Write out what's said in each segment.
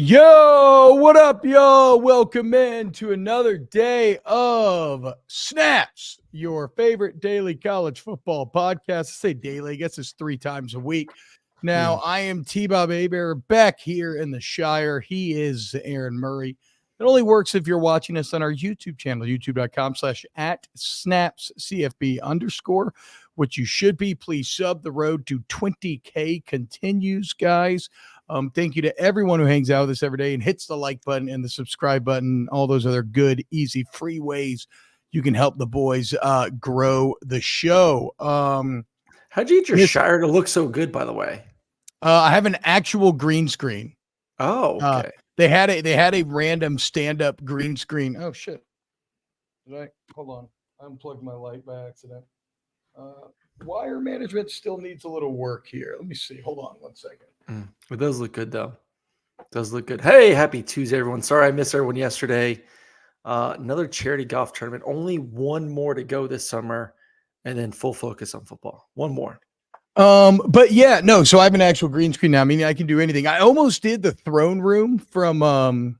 Yo, what up, y'all? Welcome in to another day of Snaps, your favorite daily college football podcast. I say daily, I guess it's 3 times a week. Now, I am TBob Abear back here in the Shire. He is Aaron Murray. It only works if you're watching us on our YouTube channel, youtube.com/@snapscfb_, which you should be. Please sub. The road to 20K continues, guys. Thank you to everyone who hangs out with us every day and hits the like button and the subscribe button, all those other good, easy, free ways you can help the boys grow the show. How'd you get your Shire to look so good, by the way? I have an actual green screen. Oh, okay. They had a random stand-up green screen. Oh shit. Hold on. I unplugged my light by accident. Wire management still needs a little work here. Let me see. Hold on 1 second. It does look good, though. It does look good. Hey, happy Tuesday, everyone. Sorry I missed everyone yesterday. Another charity golf tournament. Only one more to go this summer, and then full focus on football. One more. But yeah, no. So I have an actual green screen now. I mean, I can do anything. I almost did the throne room from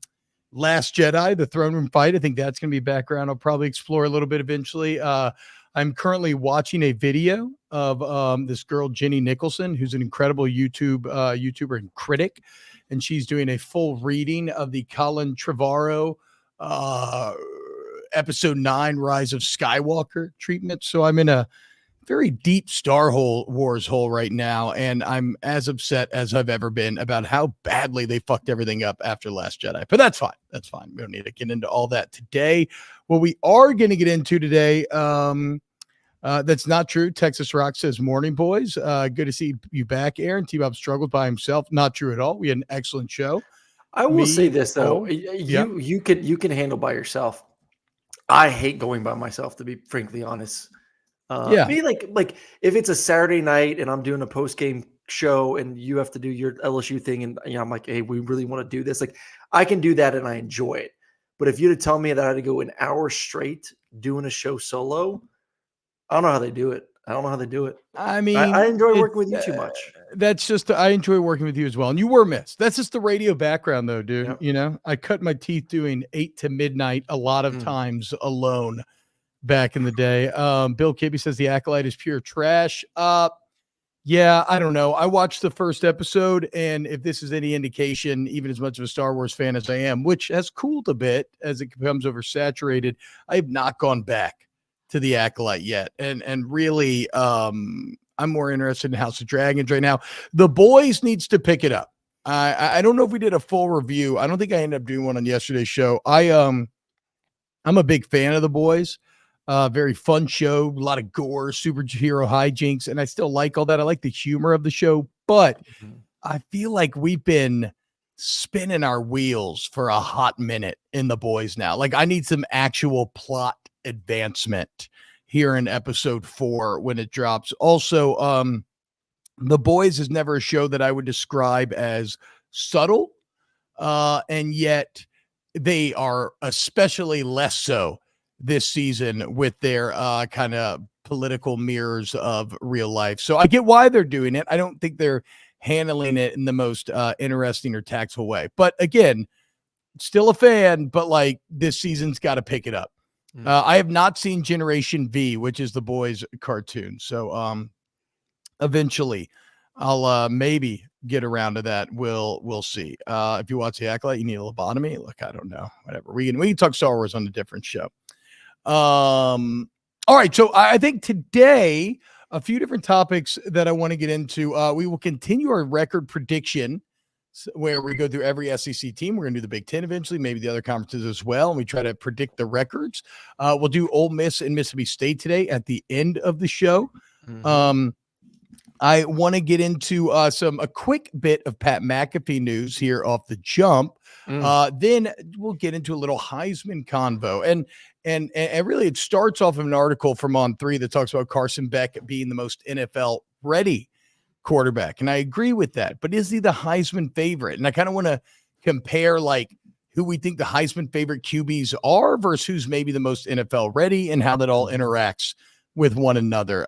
Last Jedi, the throne room fight. I think that's going to be background. I'll probably explore a little bit eventually. I'm currently watching a video of this girl, Jenny Nicholson, who's an incredible YouTuber and critic. And she's doing a full reading of the Colin Trevorrow episode 9, Rise of Skywalker treatment. So I'm in a very deep Star Wars hole right now. And I'm as upset as I've ever been about how badly they fucked everything up after Last Jedi. But that's fine. That's fine. We don't need to get into all that today. What we are going to get into today, that's not true. Texas Rock says, morning, boys. Good to see you back, Aaron. TBob struggled by himself. Not true at all. We had an excellent show. I will say this, though. You can handle by yourself. I hate going by myself, to be frankly honest. I mean, like if it's a Saturday night and I'm doing a post-game show and you have to do your LSU thing and I'm like, hey, we really want to do this. Like, I can do that and I enjoy it. But if you'd tell me that I had to go an hour straight doing a show solo, I don't know how they do it. I mean, I enjoy working with you too much. That's just, I enjoy working with you as well. And you were missed. That's just the radio background though, dude. Yep. You know, I cut my teeth doing 8 to midnight a lot of times alone back in the day. Bill Kibbe says the Acolyte is pure trash. Yeah, I don't know. I watched the first episode, and if this is any indication, even as much of a Star Wars fan as I am, which has cooled a bit as it becomes oversaturated, I have not gone back to the Acolyte yet. And really, I'm more interested in House of Dragons right now. The Boys needs to pick it up. I don't know if we did a full review. I don't think I ended up doing one on yesterday's show. I'm a big fan of The Boys. Very fun show, a lot of gore, superhero hijinks, and I still like all that. I like the humor of the show, but I feel like we've been spinning our wheels for a hot minute in The Boys now. Like, I need some actual plot advancement here in episode 4 when it drops. Also, The Boys is never a show that I would describe as subtle, and yet they are especially less so this season with their kind of political mirrors of real life. So I get why they're doing it. I don't think they're handling it in the most interesting or tactful way. But again, still a fan, but like this season's got to pick it up. I have not seen Generation V, which is The Boys cartoon. So eventually I'll maybe get around to that. We'll see. If you watch The Acolyte, you need a lobotomy. Look, I don't know. Whatever. We can talk Star Wars on a different show. All right. So I think today, a few different topics that I want to get into. We will continue our record prediction where we go through every SEC team. We're going to do the Big Ten eventually, maybe the other conferences as well. And we try to predict the records. We'll do Ole Miss and Mississippi State today at the end of the show. I want to get into a quick bit of Pat McAfee news here off the jump. Then we'll get into a little Heisman convo. And really, it starts off of an article from On3 that talks about Carson Beck being the most NFL ready quarterback. And I agree with that. But is he the Heisman favorite? And I kind of want to compare like who we think the Heisman favorite QBs are versus who's maybe the most NFL ready and how that all interacts with one another.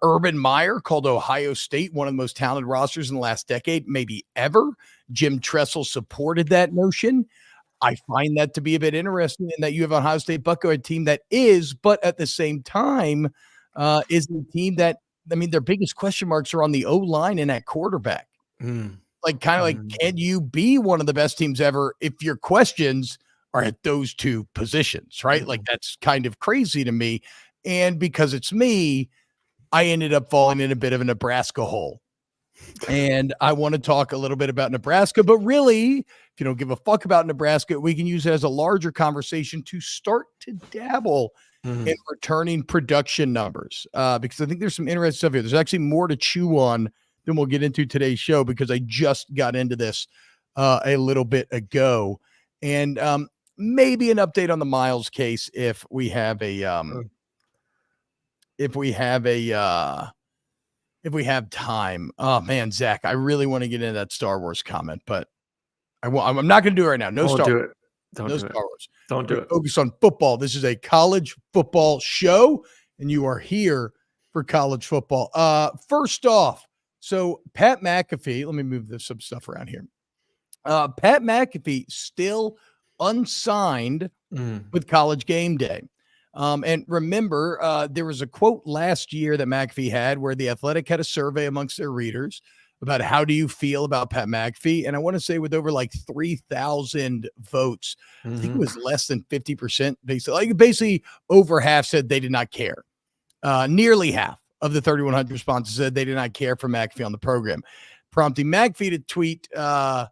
Urban Meyer called Ohio State one of the most talented rosters in the last decade, maybe ever. Jim Tressel supported that notion. I find that to be a bit interesting in that you have an Ohio State Buckeye team that is, but at the same time, is the team that, I mean, their biggest question marks are on the O-line and at quarterback. Like, kind of like, can you be one of the best teams ever if your questions are at those two positions, right? Like, that's kind of crazy to me. And because it's me, I ended up falling in a bit of a Nebraska hole. And I want to talk a little bit about Nebraska, but really, if you don't give a fuck about Nebraska, we can use it as a larger conversation to start to dabble in returning production numbers, because I think there's some interesting stuff here. There's actually more to chew on than we'll get into today's show, because I just got into this a little bit ago. And maybe an update on the Miles case if we have time. Oh man, Zach, I really want to get into that Star Wars comment, but I'm not going to do it right now. No Star Wars. Don't do it. Star Wars. Don't do it. Focus on football. This is a college football show, and you are here for college football. First off, so Pat McAfee, let me move some stuff around here. Pat McAfee still unsigned with College Game Day. And remember, there was a quote last year that McAfee had where The Athletic had a survey amongst their readers about how do you feel about Pat McAfee. And I want to say with over like 3,000 votes, I think it was less than 50%. Basically over half said they did not care. Nearly half of the 3,100 responses said they did not care for McAfee on the program, prompting McAfee to tweet, I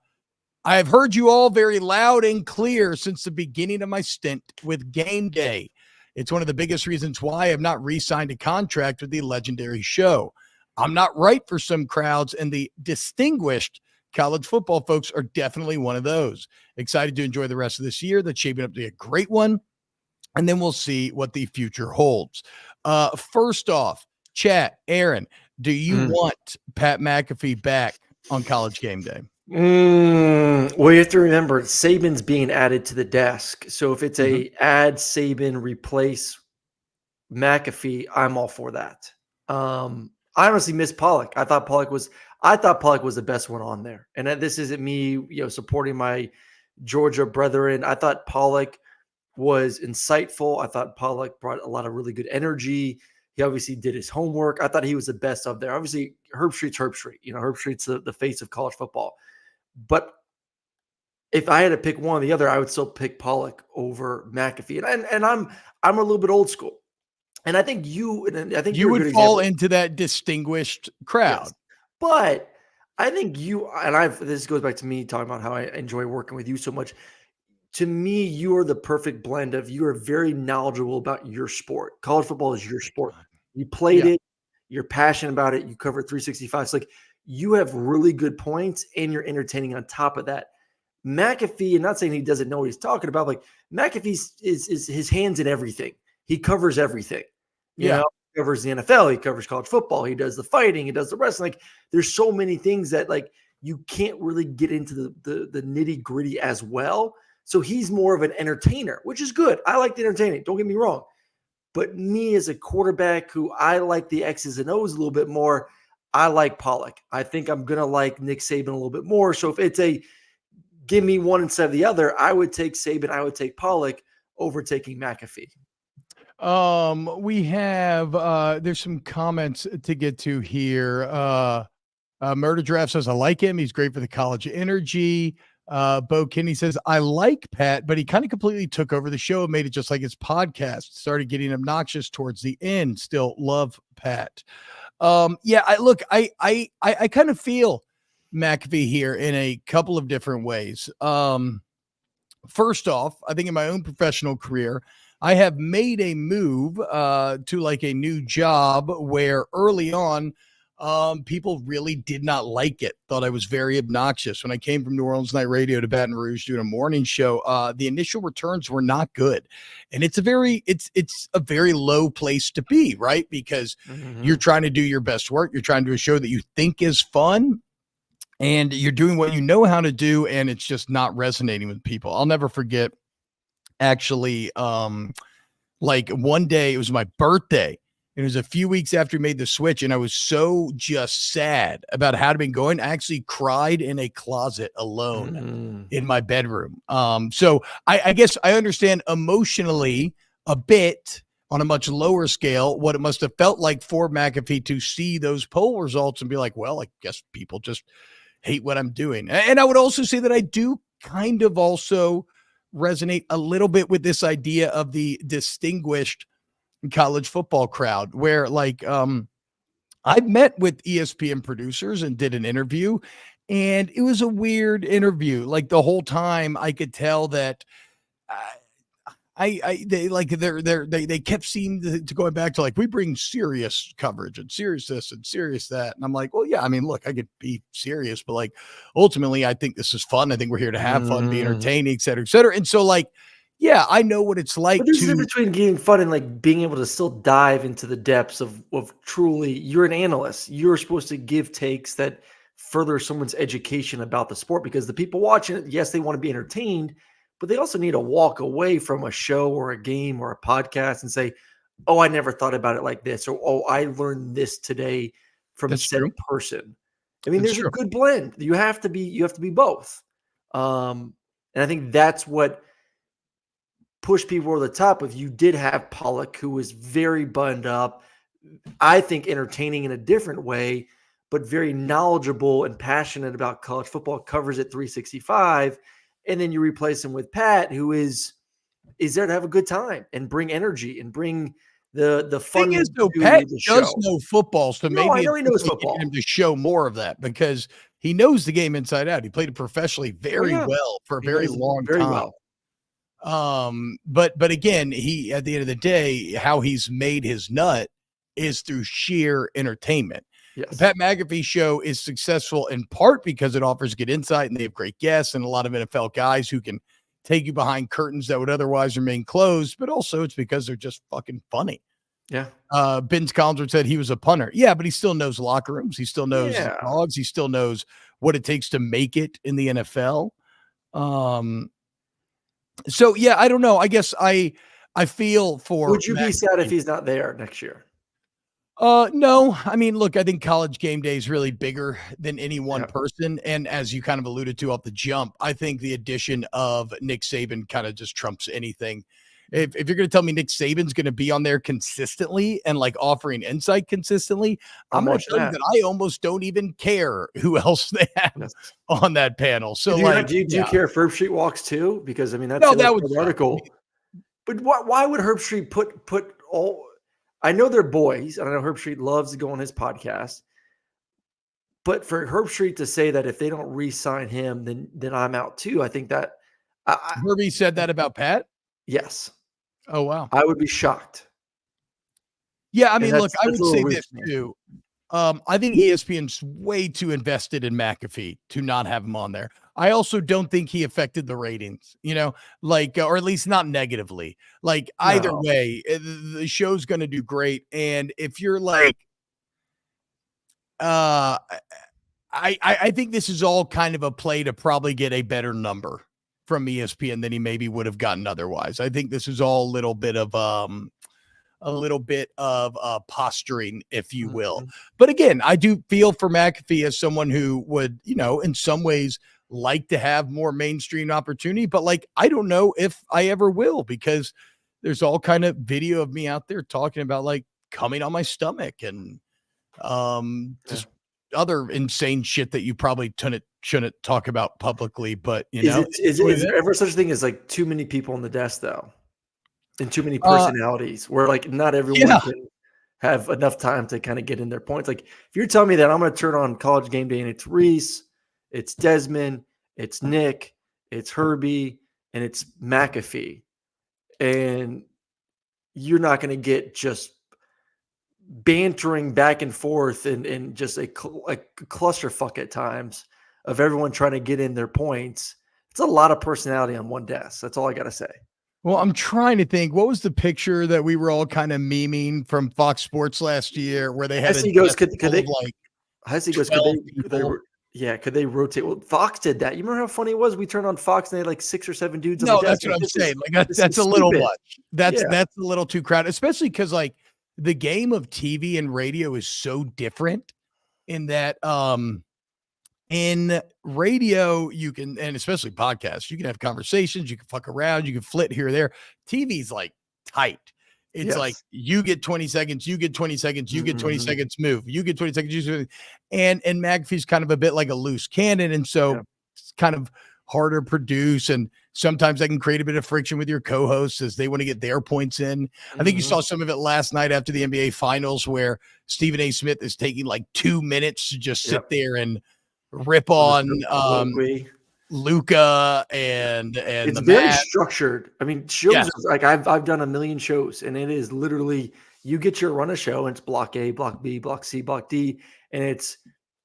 have heard you all very loud and clear since the beginning of my stint with Game Day. It's one of the biggest reasons why I have not re-signed a contract with the legendary show. I'm not right for some crowds, and the distinguished college football folks are definitely one of those. Excited to enjoy the rest of this year. That's shaping up to be a great one. And then we'll see what the future holds. First off, chat, Aaron, do you want Pat McAfee back on College Game Day? Well, you have to remember Saban's being added to the desk. So if it's a add Saban, replace McAfee, I'm all for that. I honestly miss Pollock. I thought Pollock was the best one on there. And this isn't me, supporting my Georgia brethren. I thought Pollock was insightful. I thought Pollock brought a lot of really good energy. He obviously did his homework. I thought he was the best up there. Obviously, Herb Street's Herb Street. Herb Street's the face of college football. But if I had to pick one or the other, I would still pick Pollock over McAfee. And I'm a little bit old school. And I think you would fall into that distinguished crowd. Yes. But I think this goes back to me talking about how I enjoy working with you so much. To me, you are the perfect blend of, you are very knowledgeable about your sport. College football is your sport. You played it, you're passionate about it, you cover 365. It's like you have really good points and you're entertaining on top of that. McAfee, and not saying he doesn't know what he's talking about, like McAfee is his hands in everything. He covers everything. He covers the NFL, he covers college football, he does the fighting, he does the wrestling. Like, there's so many things that like you can't really get into the nitty-gritty as well. So he's more of an entertainer, which is good. I like the entertaining, don't get me wrong. But me as a quarterback who I like the X's and O's a little bit more, I like Pollock. I think I'm going to like Nick Saban a little bit more. So if it's a give me one instead of the other, I would take Saban, I would take Pollock over taking McAfee. We have there's some comments to get to here. Murder Draft says, I like him. He's great for the college energy. Bo Kinney says, I like Pat, but he kind of completely took over the show and made it just like his podcast. Started getting obnoxious towards the end. Still love Pat. I kind of feel McAfee here in a couple of different ways. First off, I think in my own professional career, I have made a move to like a new job where early on, people really did not like it. Thought I was very obnoxious. When I came from New Orleans Night Radio to Baton Rouge doing a morning show, the initial returns were not good. And it's a very low place to be, right? Because you're trying to do your best work. You're trying to do a show that you think is fun. And you're doing what you know how to do, and it's just not resonating with people. I'll never forget, actually, like one day, it was my birthday, It was a few weeks after he made the switch, and I was so just sad about how it had been going. I actually cried in a closet alone in my bedroom. So I guess I understand emotionally a bit on a much lower scale what it must have felt like for McAfee to see those poll results and be like, well, I guess people just hate what I'm doing. And I would also say that I do kind of also resonate a little bit with this idea of the distinguished college football crowd where I met with ESPN producers and did an interview, and it was a weird interview. Like the whole time I could tell that they kept seeming to going back to like, we bring serious coverage and serious this and serious that. And I'm like, well, yeah, I mean, look, I could be serious, but like, ultimately I think this is fun. I think we're here to have fun, be entertaining, et cetera, et cetera. And so like, yeah, I know what it's like. But there's a difference between being fun and like being able to still dive into the depths of truly, you're an analyst. You're supposed to give takes that further someone's education about the sport, because the people watching it, yes, they want to be entertained, but they also need to walk away from a show or a game or a podcast and say, oh, I never thought about it like this, or oh, I learned this today from said person. I mean, there's a good blend. You have to be both. And I think that's what pushed people over the top. If you did have Pollock, who was very buttoned up, I think entertaining in a different way, but very knowledgeable and passionate about college football, covers it 365. And then you replace him with Pat, who is there to have a good time and bring energy and bring the fun. Thing is, though, Pat does know football, so maybe I know he knows football. Him to show more of that because he knows the game inside out. He played it professionally very well for a very long time. But again, he at the end of the day, how he's made his nut is through sheer entertainment. Yes. The Pat McAfee show is successful in part because it offers good insight and they have great guests and a lot of NFL guys who can take you behind curtains that would otherwise remain closed, but also it's because they're just fucking funny. Yeah. Ben Collinsworth said he was a punter. Yeah, but he still knows locker rooms. He still knows the dogs. He still knows what it takes to make it in the NFL. So yeah, I don't know. I guess I feel for. Would you be sad if he's not there next year? No, I mean, look, I think college game day is really bigger than any one person. And as you kind of alluded to off the jump, I think the addition of Nick Saban kind of just trumps anything. If you're going to tell me Nick Saban's going to be on there consistently and like offering insight consistently, I'm going to tell you that I almost don't even care who else they have on that panel. So do you care if Herb Street walks too? Because I mean, that's that was the article. But why would Herb Street put all? I know they're boys, and I know Herb Street loves to go on his podcast. But for Herb Street to say that if they don't re-sign him, then I'm out too. I think that Herbie said that about Pat. Yes. Oh wow. I would be shocked. Yeah, I mean, look, I would say this too. I think ESPN's way too invested in McAfee to not have him on there. I also don't think he affected the ratings, or at least not negatively. Like either way, the show's going to do great. And if you're like, I think this is all kind of a play to probably get a better number from ESPN than he maybe would have gotten otherwise. I think this is all a little bit of posturing, if you will. But again, I do feel for McAfee as someone who would, in some ways like to have more mainstream opportunity, but like, I don't know if I ever will, because there's all kind of video of me out there talking about like coming on my stomach and just other insane shit that you probably shouldn't talk about publicly. But is there ever such a thing as like too many people on the desk though? And too many personalities where like not everyone can have enough time to kind of get in their points. Like if you're telling me that I'm going to turn on College Game Day and it's Reese, it's Desmond, it's Nick, it's Herbie, and it's McAfee, and you're not going to get just bantering back and forth and just a clusterfuck at times of everyone trying to get in their points. It's a lot of personality on one desk. That's all I got to say. Well, I'm trying to think. What was the picture that we were all kind of memeing from Fox Sports last year, where they had could they rotate? Well, Fox did that. You remember how funny it was? We turned on Fox and they had like 6 or 7 dudes. No, that's what I'm saying. Like that's a little much. That's a little too crowded, especially because like the game of TV and radio is so different in that in radio you can, and especially podcasts, you can have conversations, you can fuck around, you can flit here or there. TV's like tight. It's like you get 20 seconds, you get 20 seconds, you get 20 seconds, move, you get 20 seconds, and McAfee's kind of a bit like a loose cannon, and so it's kind of harder to produce, and sometimes that can create a bit of friction with your co-hosts as they want to get their points in. I think you saw some of it last night after the NBA Finals where Stephen A. Smith is taking like 2 minutes to just sit there and rip on Luka and it's very structured. I mean, shows like I've done a million shows, and it is literally you get your run of show, and it's block A, block B, block C, block D, and it's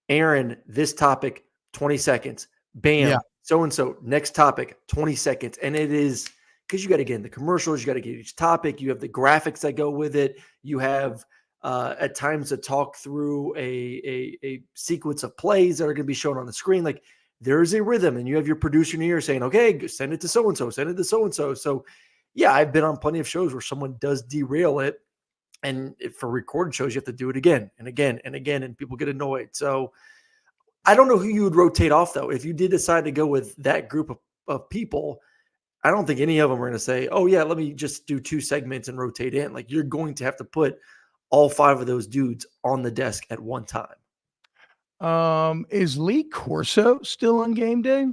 Aaron, this topic, 20 seconds. Bam. So and so, next topic, 20 seconds. And it is because you got to get in the commercials, you got to get each topic, you have the graphics that go with it, you have at times to talk through a sequence of plays that are going to be shown on the screen. Like there's a rhythm, and you have your producer in your ear saying, okay, send it to so-and-so, send it to so-and-so. So yeah, I've been on plenty of shows where someone does derail it. And for recorded shows, you have to do it again and again and again, and people get annoyed. So I don't know who you would rotate off, though. If you did decide to go with that group of people, I don't think any of them are going to say, oh, yeah, let me just do 2 segments and rotate in. Like you're going to have to put all 5 of those dudes on the desk at one time. Is Lee Corso still on Game Day?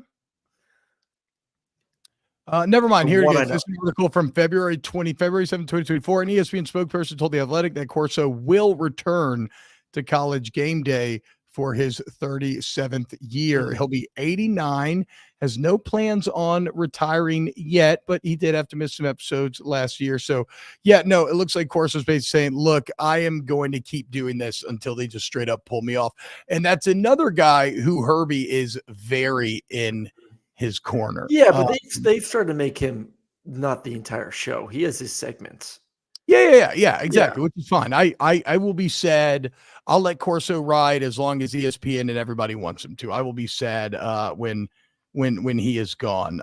Never mind. Here it is. This is an article from February 7, 2024. An ESPN spokesperson told The Athletic that Corso will return to College Game Day for his 37th year. He'll be 89, has no plans on retiring yet, but he did have to miss some episodes last year. So yeah, no, it looks like Corso's basically saying, look, I am going to keep doing this until they just straight up pull me off. And that's another guy who Herbie is very in his corner. Yeah, but they've started to make him not the entire show. He has his segments. Yeah, exactly, which is fine. I will be sad. I'll let Corso ride as long as ESPN and everybody wants him to. I will be sad when he is gone.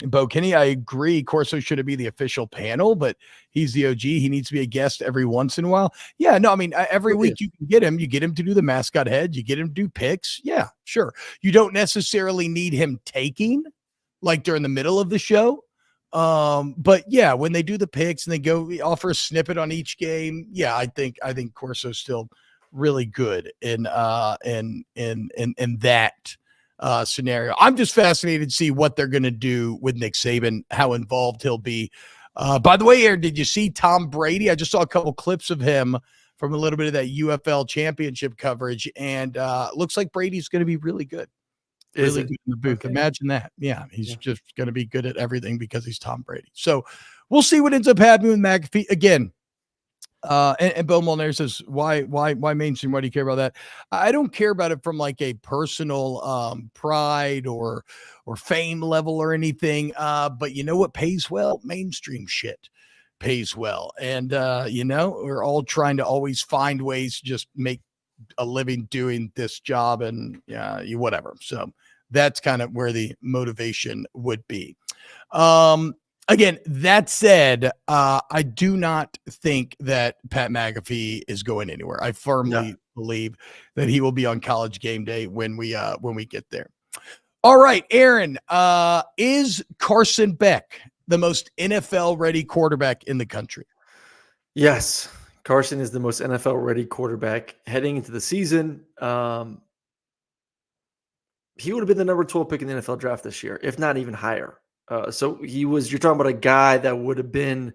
Bo Kenny, I agree. Corso should be the official panel, but he's the OG. He needs to be a guest every once in a while. Yeah, no, I mean, every week you can get him. You get him to do the mascot head. You get him to do picks. Yeah, sure. You don't necessarily need him taking like during the middle of the show. But yeah, when they do the picks and they go offer a snippet on each game, yeah, I think Corso's still really good in that scenario. I'm just fascinated to see what they're going to do with Nick Saban, how involved he'll be. By the way, Aaron, did you see Tom Brady? I just saw a couple clips of him from a little bit of that UFL championship coverage, and looks like Brady's going to be really good. Really good in the booth. Okay. Imagine that. Yeah, he's just going to be good at everything because he's Tom Brady. So we'll see what ends up happening with McAfee again. And Bill Molnar says, why mainstream? Why do you care about that? I don't care about it from like a personal pride or fame level or anything. But you know what pays well? Mainstream shit pays well. And we're all trying to always find ways to just make a living doing this job, and whatever. So that's kind of where the motivation would be. Again, that said, I do not think that Pat McAfee is going anywhere. I firmly believe that he will be on College Game Day when we get there. All right, Aaron, is Carson Beck the most NFL ready quarterback in the country? Yes. Carson is the most NFL-ready quarterback heading into the season. He would have been the number 12 pick in the NFL draft this year, if not even higher. So you're talking about a guy that would have been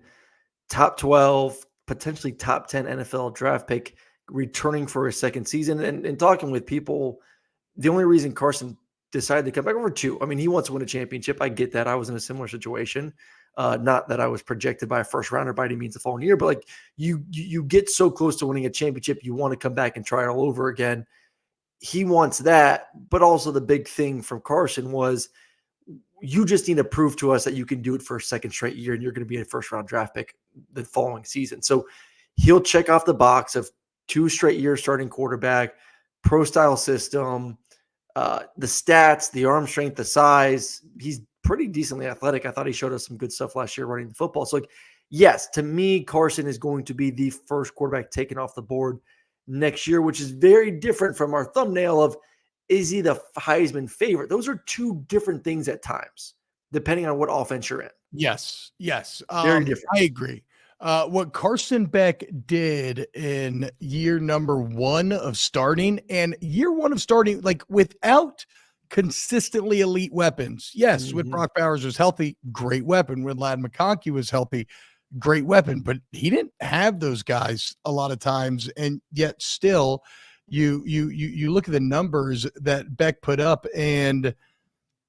top 12, potentially top 10 NFL draft pick, returning for his second season. And talking with people, the only reason Carson decided to come back over 2, I mean, he wants to win a championship. I get that. I was in a similar situation. Not that I was projected by a first rounder by any means the following year, but like you get so close to winning a championship, you want to come back and try it all over again. He wants that, but also the big thing from Carson was you just need to prove to us that you can do it for a second straight year, and you're going to be a first round draft pick the following season. So he'll check off the box of 2 straight years starting quarterback, pro style system, the stats, the arm strength, the size. He's pretty decently athletic. I thought he showed us some good stuff last year running the football. So like, yes, to me, Carson is going to be the first quarterback taken off the board next year, which is very different from our thumbnail of, is he the Heisman favorite? Those are two different things at times, depending on what offense you're in. Yes. Very different. I agree. What Carson Beck did in year number 1 of starting, and year 1 of starting, like without consistently elite weapons. Yes, when Brock Bowers was healthy, great weapon. When Ladd McConkey was healthy, great weapon. But he didn't have those guys a lot of times, and yet still, you look at the numbers that Beck put up, and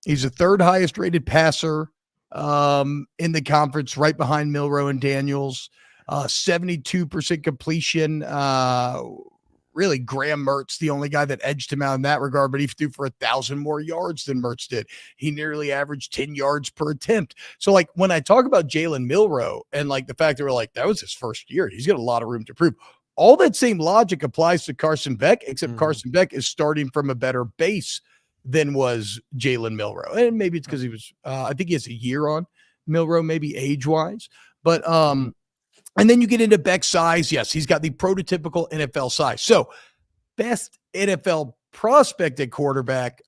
he's the 3rd highest rated passer in the conference, right behind Milroe and Daniels. 72% completion. Really, Graham Mertz, the only guy that edged him out in that regard, but he threw for 1,000 more yards than Mertz did. He nearly averaged 10 yards per attempt. So, like, when I talk about Jalen Milroe and, like, the fact that we're like, that was his first year, he's got a lot of room to prove. All that same logic applies to Carson Beck, except Carson Beck is starting from a better base than was Jalen Milroe. And maybe it's because he was, I think he has a year on Milroe, maybe age-wise. But, and then you get into Beck's size. Yes, he's got the prototypical NFL size. So, best NFL prospect at quarterback,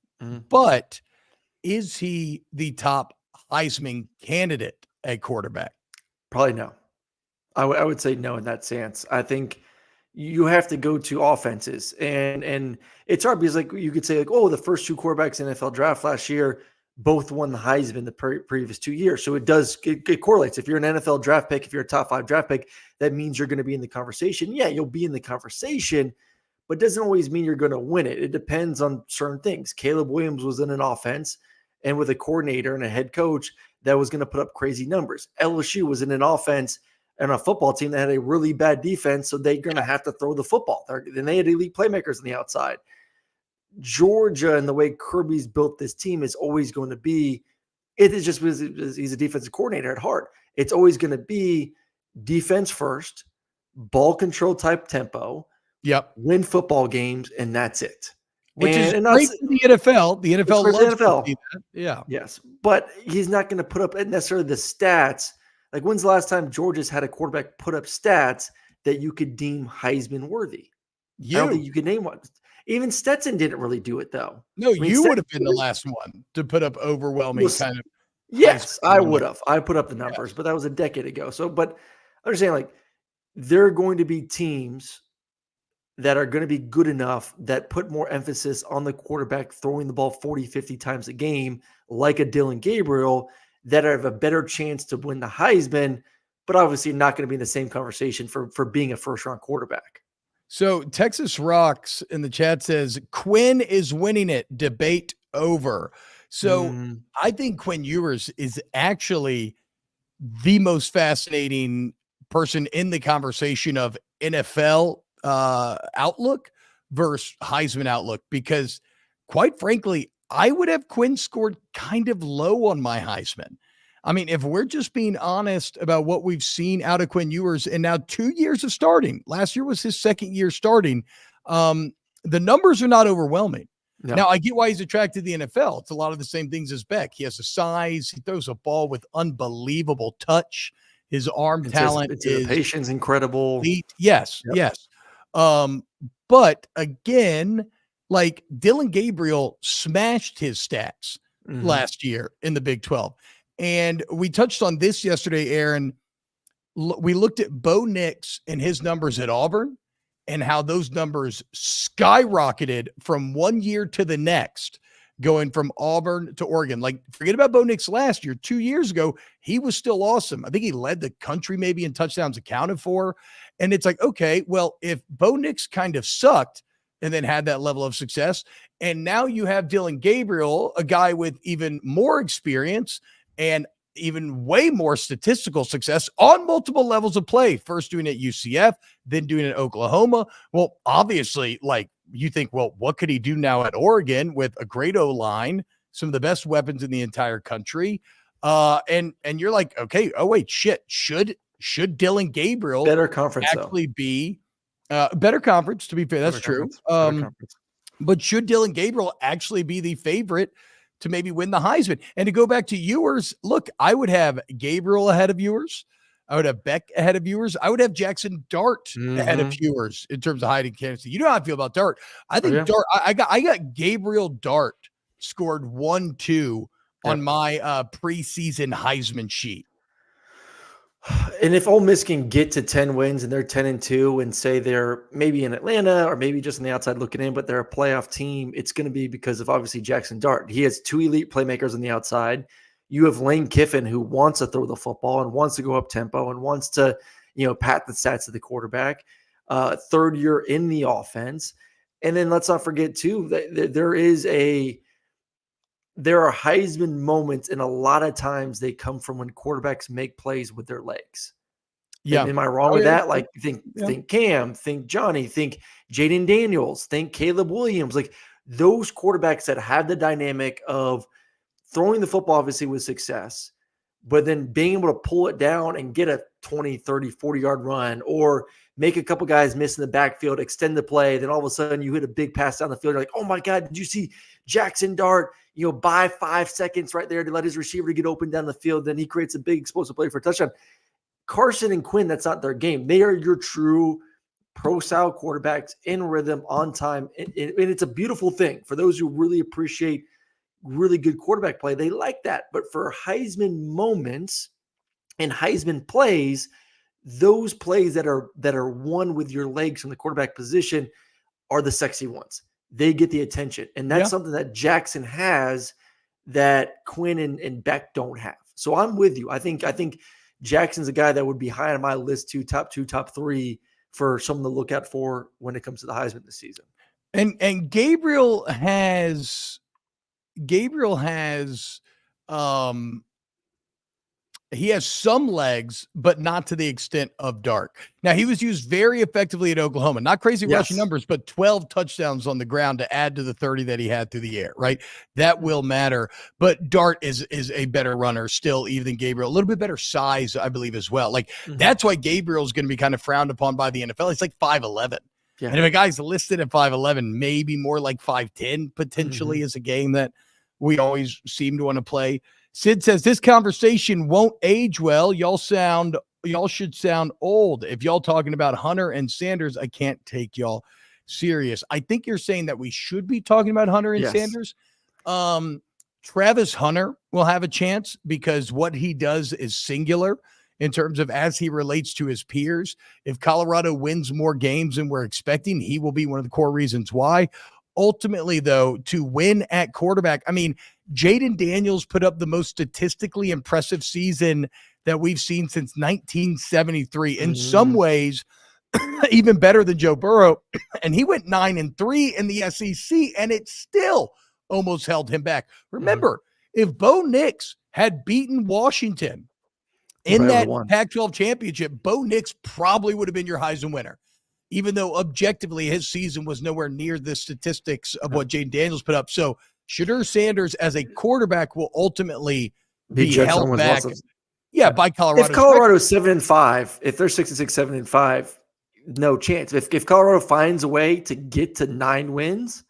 but is he the top Heisman candidate at quarterback? Probably no. I would say no in that sense. I think you have to go to offenses, and it's hard because, like, you could say, like, oh, the first 2 quarterbacks in the NFL draft last year both won the Heisman the previous 2 years. So it correlates. If you're an NFL draft pick, if you're a top 5 draft pick, that means you're going to be in the conversation. Yeah, you'll be in the conversation, but doesn't always mean you're going to win it. It depends on certain things. Caleb Williams was in an offense and with a coordinator and a head coach that was going to put up crazy numbers. LSU was in an offense and a football team that had a really bad defense, so they're going to have to throw the football. Then they had elite playmakers on the outside. Georgia and the way Kirby's built this team is always going to be, it is just because he's a defensive coordinator at heart. It's always going to be defense first, ball control type tempo, win football games, and that's it. Which is great for the NFL. The NFL loves the NFL. To see that. Yeah. Yes. But he's not going to put up necessarily the stats. Like, when's the last time Georgia's had a quarterback put up stats that you could deem Heisman worthy? I don't think you could name one. Even Stetson didn't really do it, though. No, you would have been the last one to put up overwhelming kind of. Yes, I would have. I put up the numbers, but that was a decade ago. So, but I'm just saying, like, there are going to be teams that are going to be good enough that put more emphasis on the quarterback throwing the ball 40, 50 times a game, like a Dylan Gabriel, that have a better chance to win the Heisman, but obviously not going to be in the same conversation for being a first-round quarterback. So Texas Rocks in the chat says, Quinn is winning it. Debate over. So I think Quinn Ewers is actually the most fascinating person in the conversation of NFL outlook versus Heisman outlook, because quite frankly, I would have Quinn scored kind of low on my Heisman. I mean, if we're just being honest about what we've seen out of Quinn Ewers, and now 2 years of starting, last year was his 2nd year starting, the numbers are not overwhelming. No. Now, I get why he's attracted to the NFL. It's a lot of the same things as Beck. He has a size. He throws a ball with unbelievable touch. His arm talent is patience incredible. Elite. Yes. But again, like, Dylan Gabriel smashed his stats last year in the Big 12. And we touched on this yesterday, Aaron. We looked at Bo Nix and his numbers at Auburn and how those numbers skyrocketed from one year to the next, going from Auburn to Oregon. Like, forget about Bo Nix last year. 2 years ago, he was still awesome. I think he led the country maybe in touchdowns accounted for. And it's like, okay, well, if Bo Nix kind of sucked and then had that level of success, and now you have Dylan Gabriel, a guy with even more experience and even way more statistical success on multiple levels of play, first doing it at UCF, then doing it at Oklahoma. Well, obviously, like, you think, well, what could he do now at Oregon with a great O-line, some of the best weapons in the entire country? And you're like, okay, oh wait, shit. Should Dylan Gabriel better conference actually be better conference, to be fair? That's true. But should Dylan Gabriel actually be the favorite to maybe win the Heisman? And to go back to Ewers, look, I would have Gabriel ahead of Ewers. I would have Beck ahead of Ewers. I would have Jackson Dart ahead of Ewers in terms of hiding candidacy. You know how I feel about Dart. I think Dart. I got Gabriel Dart scored 1-2 on my preseason Heisman sheet. And if Ole Miss can get to 10 wins and they're 10-2 and say they're maybe in Atlanta or maybe just on the outside looking in, but they're a playoff team, it's going to be because of obviously Jackson Dart. He has 2 elite playmakers on the outside. You have Lane Kiffin, who wants to throw the football and wants to go up tempo and wants to, pat the stats of the quarterback. Third year in the offense. And then let's not forget too, that there are Heisman moments, and a lot of times they come from when quarterbacks make plays with their legs. Yeah. Am I wrong with that? Like, think Cam, think Johnny, think Jaden Daniels, think Caleb Williams. Like, those quarterbacks that have the dynamic of throwing the football, obviously, with success, but then being able to pull it down and get a 20, 30, 40-yard run, or make a couple guys miss in the backfield, extend the play, then all of a sudden you hit a big pass down the field. You're like, oh, my God, did you see Jackson Dart, buy 5 seconds right there to let his receiver get open down the field? Then he creates a big explosive play for a touchdown. Carson and Quinn, that's not their game. They are your true pro-style quarterbacks in rhythm, on time, and it's a beautiful thing. For those who really appreciate really good quarterback play, they like that. But for Heisman moments and Heisman plays, those plays that are won with your legs from the quarterback position are the sexy ones. They get the attention. And that's something that Jackson has that Quinn and Beck don't have. So I'm with you. I think Jackson's a guy that would be high on my list too, top 2, top 3 for someone to look out for when it comes to the Heisman this season. And Gabriel has he has some legs, but not to the extent of Dart. Now, he was used very effectively at Oklahoma. Not crazy rushing numbers, but 12 touchdowns on the ground to add to the 30 that he had through the air, right? That will matter. But Dart is a better runner still, even than Gabriel. A little bit better size, I believe, as well. Like, that's why Gabriel's going to be kind of frowned upon by the NFL. He's like 5'11". Yeah. And if a guy's listed at 5'11", maybe more like 5'10", potentially, is a game that we always seem to want to play. Sid says, this conversation won't age well. Y'all should sound old. If y'all talking about Hunter and Sanders, I can't take y'all serious. I think you're saying that we should be talking about Hunter and Sanders. Travis Hunter will have a chance because what he does is singular in terms of as he relates to his peers. If Colorado wins more games than we're expecting, he will be one of the core reasons why. Ultimately, though, to win at quarterback, I mean, Jaden Daniels put up the most statistically impressive season that we've seen since 1973. In some ways, even better than Joe Burrow. And he went 9-3 in the SEC, and it still almost held him back. Remember, if Bo Nix had beaten Washington in that Pac-12 championship, Bo Nix probably would have been your Heisman winner. Even though objectively his season was nowhere near the statistics of what Jaden Daniels put up. So Shedeur Sanders as a quarterback will ultimately be held back. By Colorado. If Colorado's 7-5, if they're 6-6, 7-5, no chance. If Colorado finds a way to get to 9 wins,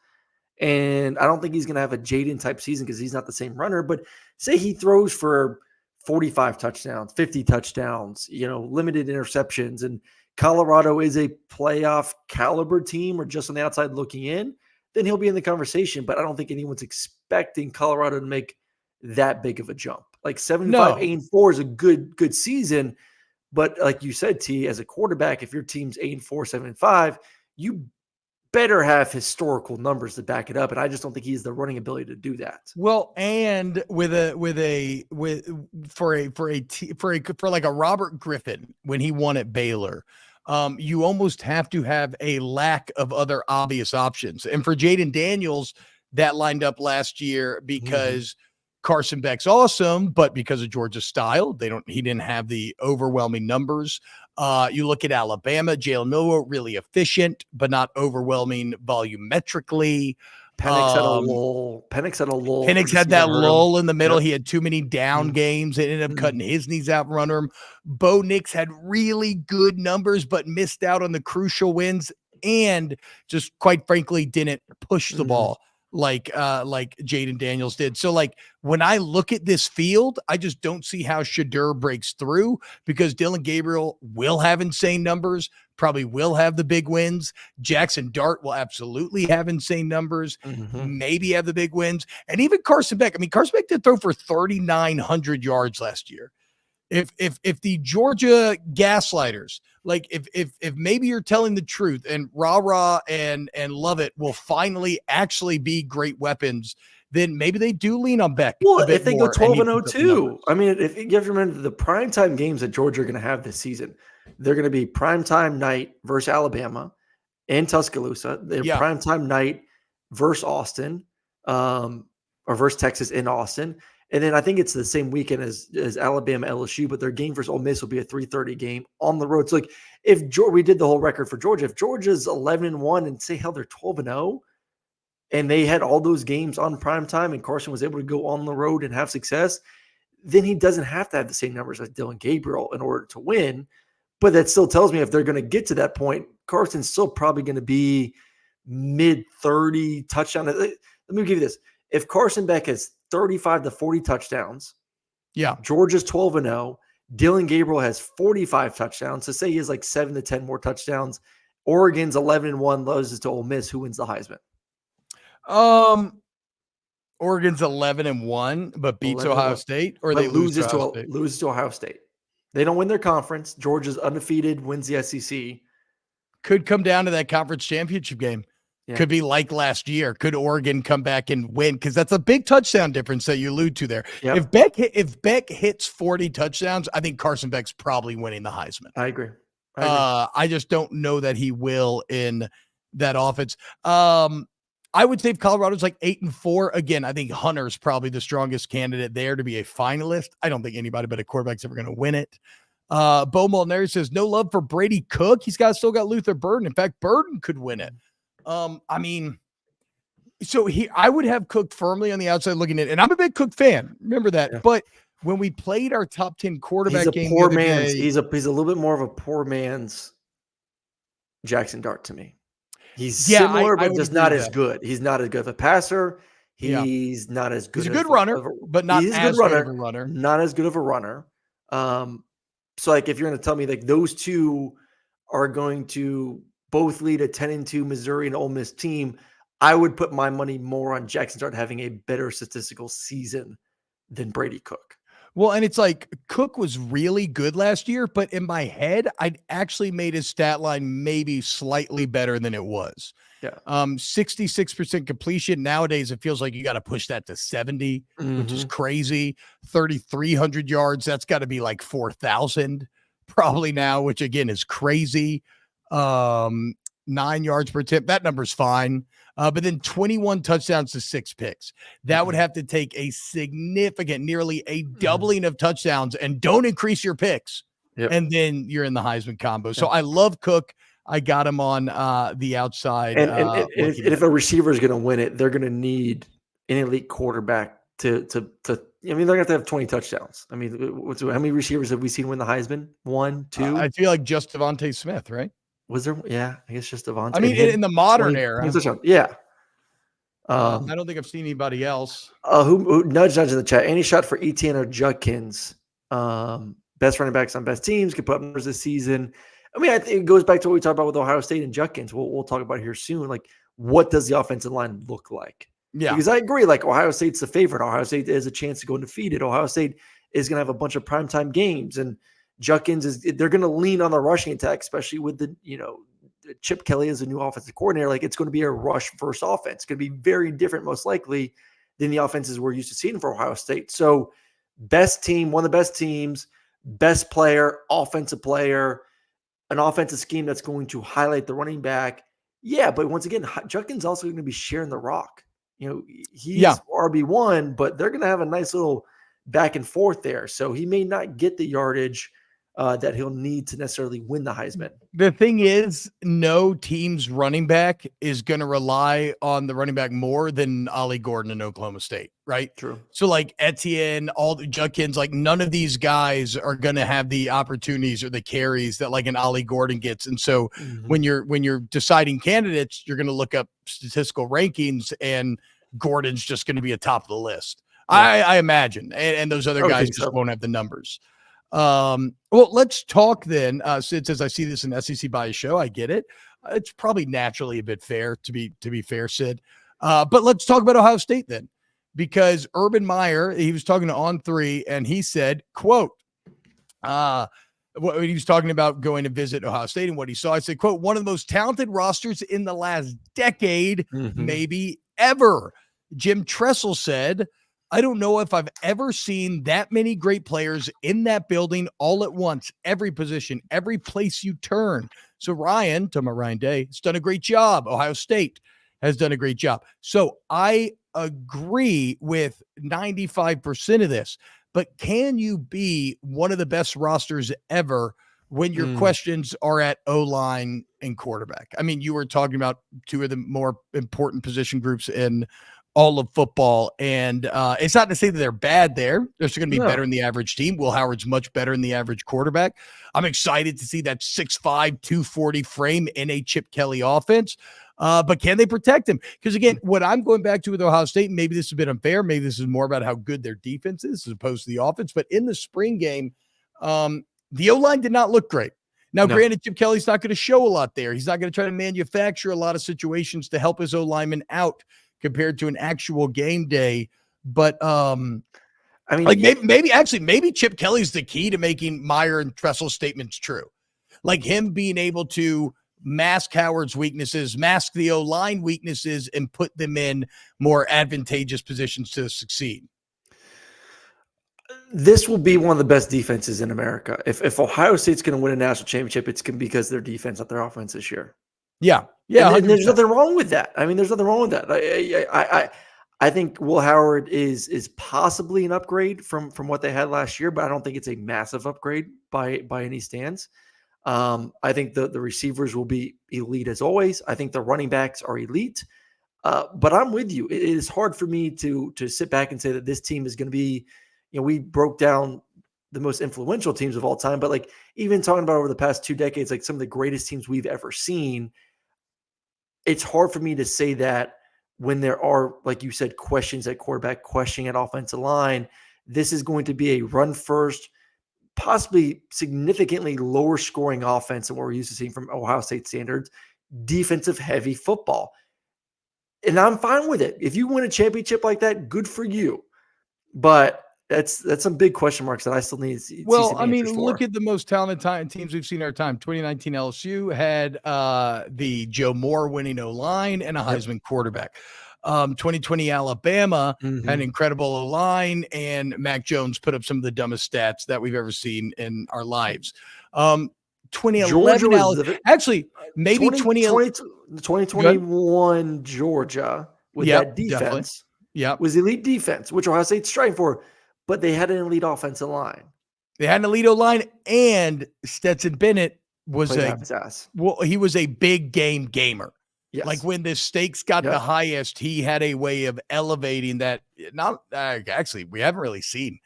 and I don't think he's going to have a Jaden type season because he's not the same runner, but say he throws for 45 touchdowns, 50 touchdowns, limited interceptions, and Colorado is a playoff caliber team or just on the outside looking in, then he'll be in the conversation. But I don't think anyone's expecting Colorado to make that big of a jump. Like 7-5, 8-4 is a good season. But like you said, T, as a quarterback, if your team's 8-4, 7-5, you better have historical numbers to back it up. And I just don't think he has the running ability to do that. Well, and for like a Robert Griffin when he won at Baylor, you almost have to have a lack of other obvious options. And for Jaden Daniels, that lined up last year because Carson Beck's awesome, but because of Georgia's style, he didn't have the overwhelming numbers. You look at Alabama, Jalen Milroe, really efficient, but not overwhelming volumetrically. Penix had a lull. Penix had that lull in the middle. Yep. He had too many down games. It ended up cutting his knees out, running him. Bo Nix had really good numbers, but missed out on the crucial wins and just quite frankly didn't push the ball like Jaden Daniels did. So like when I look at this field, I just don't see how Shedeur breaks through, because Dylan Gabriel will have insane numbers, probably will have the big wins. Jackson Dart will absolutely have insane numbers, maybe have the big wins. And even Carson Beck. I mean, Carson Beck did throw for 3,900 yards last year. If the Georgia gaslighters, like if maybe you're telling the truth and Rah and Lovett will finally actually be great weapons, then maybe they do lean on Beck. Well, if they go 12-0 too, I mean, if you have to remember the primetime games that Georgia are going to have this season, they're going to be primetime night versus Alabama in Tuscaloosa. They're primetime night versus Austin, or versus Texas in Austin. And then I think it's the same weekend as Alabama LSU, but their game versus Ole Miss will be a 3:30 game on the road. So like if we did the whole record for Georgia, if Georgia's 11-1 and say hell they're 12-0, and they had all those games on primetime and Carson was able to go on the road and have success, then he doesn't have to have the same numbers as Dylan Gabriel in order to win. But that still tells me if they're going to get to that point, Carson's still probably going to be mid-30 touchdown. Let me give you this. If Carson Beck has 35 to 40 touchdowns, Georgia's 12-0, Dylan Gabriel has 45 touchdowns. So say he has like 7 to 10 more touchdowns. Oregon's 11-1, loses to Ole Miss. Who wins the Heisman? Oregon's 11-1, but beats Ohio State, or they lose to Ohio State. They don't win their conference. Georgia's undefeated, wins the SEC. Could come down to that conference championship game. Yeah. Could be like last year. Could Oregon come back and win? Because that's a big touchdown difference that you allude to there. Yep. If Beck hits 40 touchdowns, I think Carson Beck's probably winning the Heisman. I agree. I just don't know that he will in that offense. I would say if Colorado's like 8-4, again, I think Hunter's probably the strongest candidate there to be a finalist. I don't think anybody but a quarterback's ever going to win it. Bo Molinari says no love for Brady Cook. He's still got Luther Burden. In fact, Burden could win it. I mean, so I would have Cook firmly on the outside looking in, and I'm a big Cook fan. Remember that. Yeah. But when we played our top 10 quarterback game, he's a little bit more of a poor man's Jackson Dart to me. He's similar, but just not as good. He's not as good of a passer. He's not as good. He's a good runner, but not as good of a runner. Not as good of a runner. So like if you're going to tell me like those two are going to both lead a 10-2 Missouri and Ole Miss team, I would put my money more on Jackson Dart having a better statistical season than Brady Cook. Well, and it's like Cook was really good last year, but in my head, I'd actually made his stat line maybe slightly better than it was. Yeah. 66% completion. Nowadays, it feels like you got to push that to 70, which is crazy. 3,300 yards. That's got to be like 4,000 probably now, which again is crazy. 9 yards per attempt. That number's fine. But then 21 touchdowns to 6 picks. That would have to take a significant, nearly a doubling of touchdowns, and don't increase your picks. Yep. And then you're in the Heisman combo. So I love Cook. I got him on the outside. And if a receiver is going to win it, they're going to need an elite quarterback to. I mean, they're going to have 20 touchdowns. I mean, how many receivers have we seen win the Heisman? 1, 2. I feel like just Devontae Smith, right? Was there? Yeah, I guess just Devontae. I mean, in the modern era. Yeah. I don't think I've seen anybody else. Who nudge in the chat? Any shot for Etienne or Judkins? Best running backs on best teams could put up numbers this season. I mean, I think it goes back to what we talked about with Ohio State and Judkins. We'll talk about here soon. Like, what does the offensive line look like? Yeah. Because I agree, like, Ohio State's the favorite. Ohio State has a chance to go undefeated. Ohio State is going to have a bunch of primetime games. And Judkins they're going to lean on the rushing attack, especially with Chip Kelly as a new offensive coordinator. Like, it's going to be a rush first offense. It's going to be very different, most likely, than the offenses we're used to seeing for Ohio State. So, best team, one of the best teams, best player, offensive player, an offensive scheme that's going to highlight the running back. Yeah, but once again, Judkins also going to be sharing the rock. He's RB1, but they're going to have a nice little back and forth there. So he may not get the yardage that he'll need to necessarily win the Heisman. The thing is, no team's running back is going to rely on the running back more than Ollie Gordon in Oklahoma State, right? True. So like Etienne, all the Judkins, like none of these guys are going to have the opportunities or the carries that like an Ollie Gordon gets. And so when you're deciding candidates, you're going to look up statistical rankings, and Gordon's just going to be atop of the list. Yeah. I imagine. And those other guys just won't have the numbers. Well, let's talk then. Since as I see this in SEC Bias show, I get it. It's probably naturally a bit fair to be fair, Sid. But let's talk about Ohio State then, because Urban Meyer, he was talking to On3 and he said, quote, he was talking about going to visit Ohio State and what he saw. I said, quote, one of the most talented rosters in the last decade, maybe ever. Jim Tressel said, I don't know if I've ever seen that many great players in that building all at once, every position, every place you turn. So Ryan, talking about Ryan Day, has done a great job. Ohio State has done a great job. So I agree with 95% of this, but can you be one of the best rosters ever when your questions are at O-line and quarterback? I mean, you were talking about two of the more important position groups in all of football. And it's not to say that they're bad there. They're still going to be better than the average team. Will Howard's much better than the average quarterback. I'm excited to see that 6'5", 240 frame in a Chip Kelly offense. But can they protect him? Because again, what I'm going back to with Ohio State, maybe this is a bit unfair. Maybe this is more about how good their defense is as opposed to the offense. But in the spring game, the O-line did not look great. Now, granted, Chip Kelly's not going to show a lot there. He's not going to try to manufacture a lot of situations to help his O-lineman out compared to an actual game day. But I mean, like maybe Chip Kelly's the key to making Meyer and Tressel's statements true. Like him being able to mask Howard's weaknesses, mask the O-line weaknesses, and put them in more advantageous positions to succeed. This will be one of the best defenses in America. If Ohio State's going to win a national championship, it's because their defense, not their offense this year. Yeah. And there's nothing wrong with that. I mean, there's nothing wrong with that. I think Will Howard is possibly an upgrade from what they had last year, but I don't think it's a massive upgrade by any stands. I think the receivers will be elite as always. I think the running backs are elite. But I'm with you. It is hard for me to sit back and say that this team is going to be, we broke down the most influential teams of all time, but like even talking about over the past 2 decades, like some of the greatest teams we've ever seen, it's hard for me to say that when there are, like you said, questions at quarterback, questioning at offensive line. This is going to be a run first, possibly significantly lower scoring offense than what we're used to seeing from Ohio State standards, defensive heavy football. And I'm fine with it. If you win a championship like that, good for you. But that's some big question marks that I still need to see. Well, I mean, look at the most talented teams we've seen in our time. 2019 LSU had the Joe Moore winning O-line and a Heisman quarterback. 2020 Alabama had an incredible O-line, and Mac Jones put up some of the dumbest stats that we've ever seen in our lives. 2011 actually maybe 2021 Georgia with that defense was elite defense, which Ohio State's striving for. But they had an elite offensive line. They had an elite O-line, and Stetson Bennett was he was a big game gamer. Yes. Like when the stakes got the highest, he had a way of elevating that. Not actually, we haven't really seen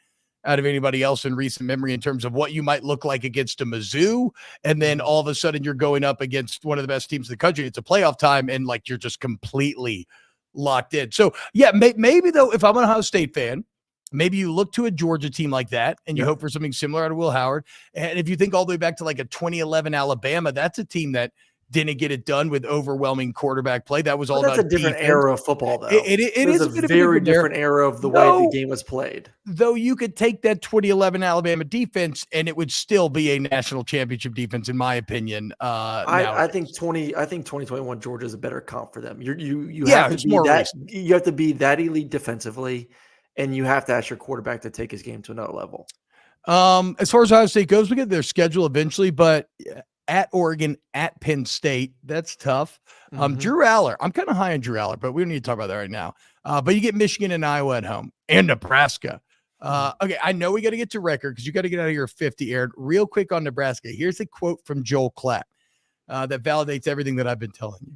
out of anybody else in recent memory in terms of what you might look like against a Mizzou, and then all of a sudden you're going up against one of the best teams in the country. It's a playoff time, and like you're just completely locked in. So yeah, maybe though, if I'm an Ohio State fan, maybe you look to a Georgia team like that and you hope for something similar out of Will Howard. And if you think all the way back to like a 2011 Alabama, that's a team that didn't get it done with overwhelming quarterback play. That was all about a different era of football, though. It is a very different era of the way the game was played. Though you could take that 2011 Alabama defense and it would still be a national championship defense, in my opinion. I think 2021 Georgia is a better comp for them. You have to be that elite defensively, and you have to ask your quarterback to take his game to another level. As far as Ohio State goes, we get their schedule eventually, but at Oregon, at Penn State, that's tough. Drew Aller, I'm kind of high on Drew Aller, but we don't need to talk about that right now. But you get Michigan and Iowa at home, and Nebraska. Okay, I know we got to get to record because you got to get out of your 50, Aaron. Real quick on Nebraska. Here's a quote from Joel Klatt that validates everything that I've been telling you.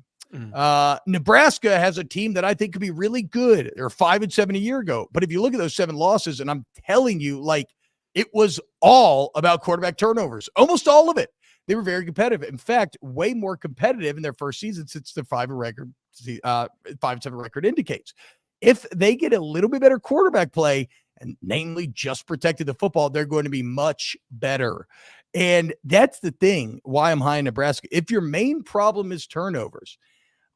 Nebraska has a team that I think could be really good. They're 5-7 a year ago. But if you look at those 7 losses, and I'm telling you, like, it was all about quarterback turnovers, almost all of it. They were very competitive. In fact, way more competitive in their first season since their 5-7 record indicates. if they get a little bit better quarterback play, and namely just protected the football, they're going to be much better. And that's the thing why I'm high in Nebraska. If your main problem is turnovers,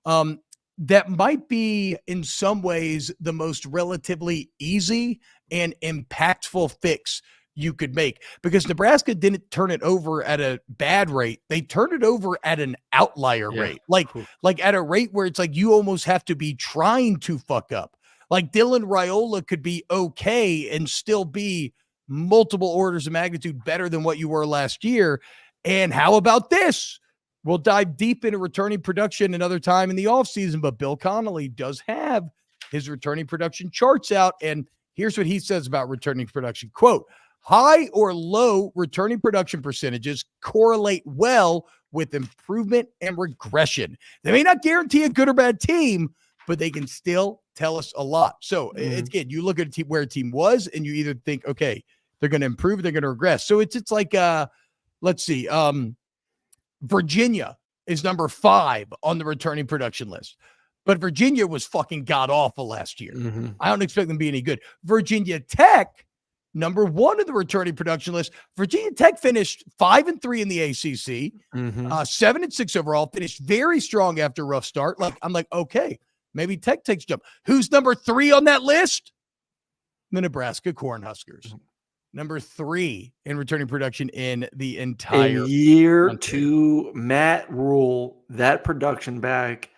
that might be in some ways the most relatively easy and impactful fix you could make, because Nebraska didn't turn it over at a bad rate. They turned it over at an outlier rate, like at a rate where it's like you almost have to be trying to fuck up. Like Dylan Raiola could be okay and still be multiple orders of magnitude better than what you were last year. And how about this? We'll dive deep into returning production another time in the offseason, but Bill Connolly does have his returning production charts out. And here's what he says about returning production. Quote, high or low returning production percentages correlate well with improvement and regression. They may not guarantee a good or bad team, but they can still tell us a lot. So again, you look at a team where a team was, and you either think, okay, they're going to improve, they're going to regress. So it's like, let's see, Virginia is number 5 on the returning production list, but Virginia was fucking god awful last year. I don't expect them to be any good. Virginia Tech, number 1 of the returning production list. Virginia Tech finished 5-3 in the ACC, 7-6 overall, finished very strong after a rough start. Like, I'm like, okay, maybe Tech takes a jump. Who's number 3 on that list? The Nebraska Cornhuskers. Number 3 in returning production in the entire year country. 2, Matt Rule, that production back,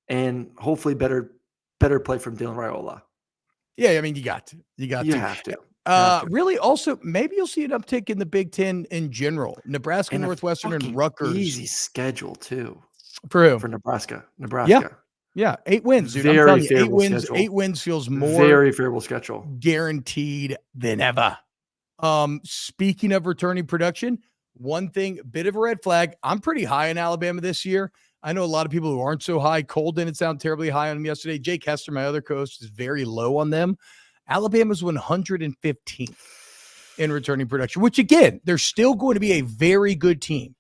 and hopefully better play from Dylan Raiola. Yeah, I mean, you have to. Really, also, maybe you'll see an uptick in the Big Ten in general. Nebraska, and Northwestern, and Rutgers. Easy schedule, too. For who? For Nebraska. Yeah, 8 wins, dude. Very I'm telling you, schedule. 8 wins feels more very favorable schedule, guaranteed than ever. Speaking of returning production, one thing, bit of a red flag. I'm pretty high in Alabama this year. I know a lot of people who aren't so high. Cole didn't sound terribly high on them yesterday. Jake Hester, my other coach, is very low on them. Alabama's 115th in returning production, which again, they're still going to be a very good team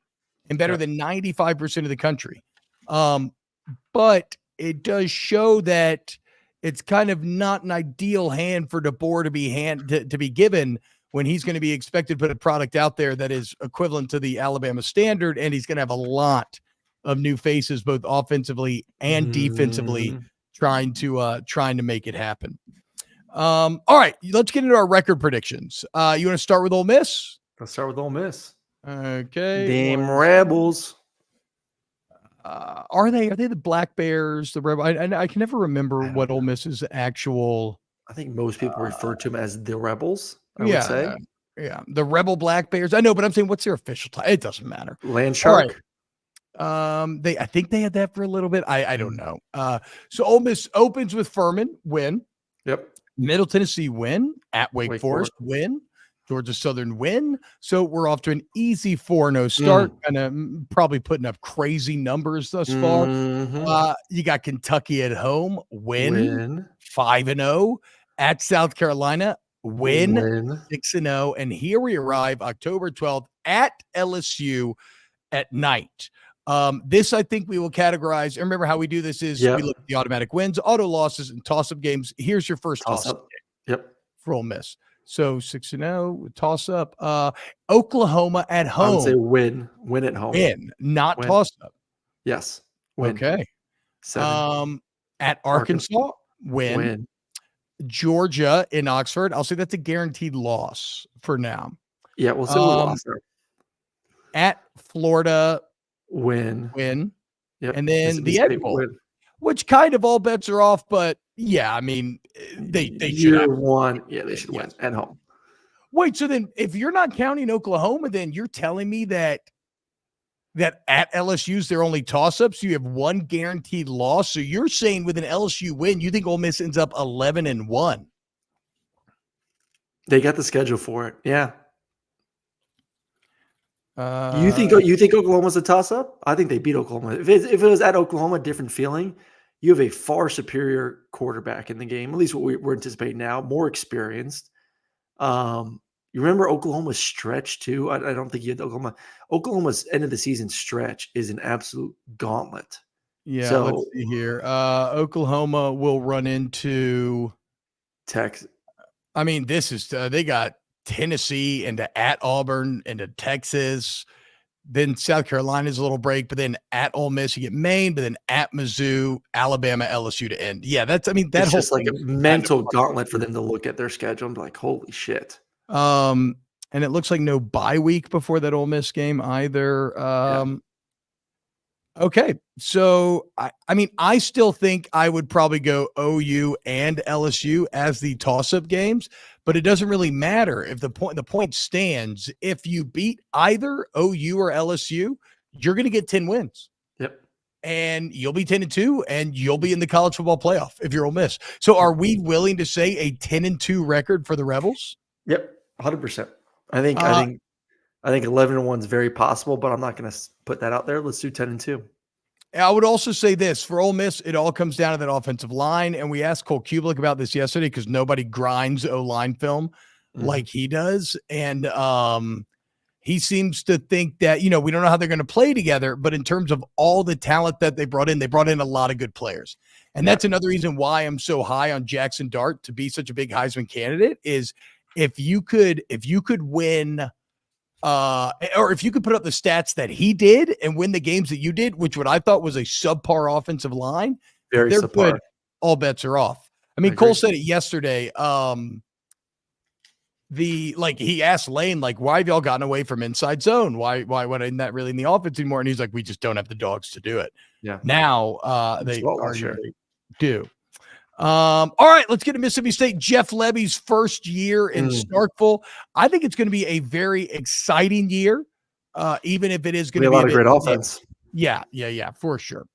and better than 95% of the country. But it does show that it's kind of not an ideal hand for DeBoer to be given when he's going to be expected to put a product out there that is equivalent to the Alabama standard, and he's going to have a lot of new faces, both offensively and defensively, trying to make it happen. All right, let's get into our record predictions. You want to start with Ole Miss? Let's start with Ole Miss. Okay. Damn Rebels. Are they the Black Bears, the Rebel? I can never remember what Ole Miss's actual. I think most people refer to them as the Rebels. I would say. Yeah, the Rebel Black Bears. I know, but I'm saying, what's their official title? It doesn't matter. Land Shark. Right. I think they had that for a little bit. I don't know. So Ole Miss opens with Furman, win. Yep. Middle Tennessee win, at Wake Forest win, Georgia Southern win. So we're off to an easey 4-0 start, kind of probably putting up crazy numbers thus far. You got Kentucky at home, win. 5-0 at South Carolina, win. 6-0. And here we arrive October 12th at LSU at night. This, I think we will categorize. Remember how we do this is we look at the automatic wins, auto losses, and toss-up games. Here's your first toss-up game for Ole Miss. So 6-0, toss-up. Oklahoma at home. I would say win at home. Win, not toss-up. Yes. Win. Okay. 7. At Arkansas, win. Georgia in Oxford, I'll say that's a guaranteed loss for now. Yeah, we'll see a loss there. At Florida, win. Yep. And then the Egg Bowl, which kind of all bets are off, but yeah, I mean, they should have won. Yeah, they should win at home. Wait, so then if you're not counting Oklahoma, then you're telling me that at LSU's their only toss-ups, you have one guaranteed loss. So you're saying with an LSU win, you think Ole Miss ends up 11-1? They got the schedule for it. Yeah. You think Oklahoma's a toss-up? I think they beat Oklahoma. If it was at Oklahoma, different feeling. You have a far superior quarterback in the game, at least what we're anticipating now, more experienced. You remember Oklahoma's stretch too? I don't think you had Oklahoma. Oklahoma's end of the season stretch is an absolute gauntlet. Yeah, let's see here. Oklahoma will run into Texas. I mean, this is they got Tennessee into at Auburn into Texas. Then South Carolina's a little break, but then at Ole Miss you get Maine, but then at Mizzou, Alabama, LSU to end. Yeah, that's It's just like a mental gauntlet for them to look at their schedule and be like, holy shit. And it looks like no bye week before that Ole Miss game either. Okay, so I mean, I still think I would probably go OU and LSU as the toss-up games, but it doesn't really matter if the point stands. If you beat either OU or LSU, you're going to get 10 wins. Yep. And you'll be 10-2, and you'll be in the college football playoff if you're Ole Miss. So, are we willing to say a 10-2 record for the Rebels? Yep, 100%. I think 11-1 is very possible, but I'm not going to put that out there. Let's do 10-2. I would also say this for Ole Miss, it all comes down to that offensive line. And we asked Cole Kublik about this yesterday because nobody grinds O-line film like he does. And he seems to think that, we don't know how they're going to play together, but in terms of all the talent that they brought in a lot of good players. And that's another reason why I'm so high on Jackson Dart to be such a big Heisman candidate is if you could win or if you could put up the stats that he did and win the games that you did, which what I thought was a subpar offensive line, very they're subpar. Good, all bets are off. I mean, Cole said it yesterday. He asked Lane, why have y'all gotten away from inside zone? Why isn't that really in the offense anymore? And he's like, we just don't have the dogs to do it. Yeah. Now they do. All right, let's get to Mississippi State. Jeff Levy's first year in Starkville. I think it's going to be a very exciting year, even if it is going to be a lot of great offense. Yeah, for sure.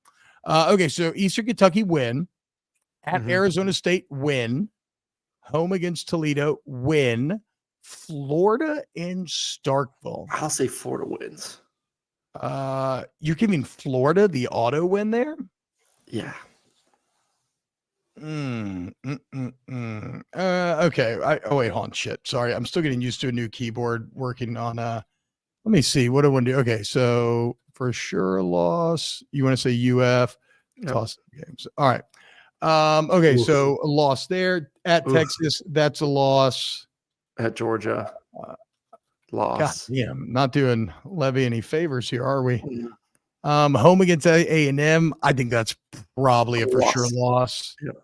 Okay, so Eastern Kentucky win, at Arizona State win, home against Toledo win, Florida in Starkville. I'll say Florida wins. You're giving Florida the auto win there? Yeah. Okay. Wait, hold on. Shit. Sorry. I'm still getting used to a new keyboard working on, let me see. What do I want to do? Okay. So for sure loss, you want to say UF toss games. All right. Okay. Oof. So a loss there at Texas. That's a loss at Georgia. Loss. Yeah. Not doing Levy any favors here, are we? Home against A&M. I think that's probably a for sure loss. Yep.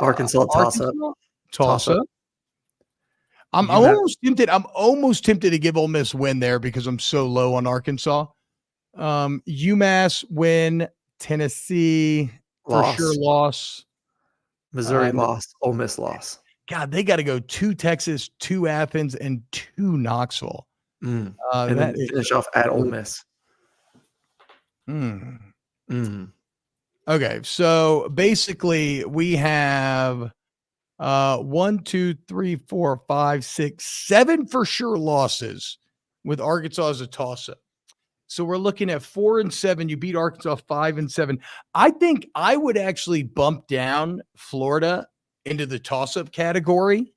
Arkansas toss up. I'm almost tempted to give Ole Miss win there because I'm so low on Arkansas. UMass win. Tennessee for sure loss. Missouri loss. Ole Miss loss. God, they got to go 2 Texas, 2 Athens, and 2 Knoxville. And then finish off at Ole Miss. Okay, so basically we have 1, 2, 3, 4, 5, 6, 7 for sure losses with Arkansas as a toss-up. So we're looking at 4 and 7. You beat Arkansas 5 and 7. I think I would actually bump down Florida into the toss-up category.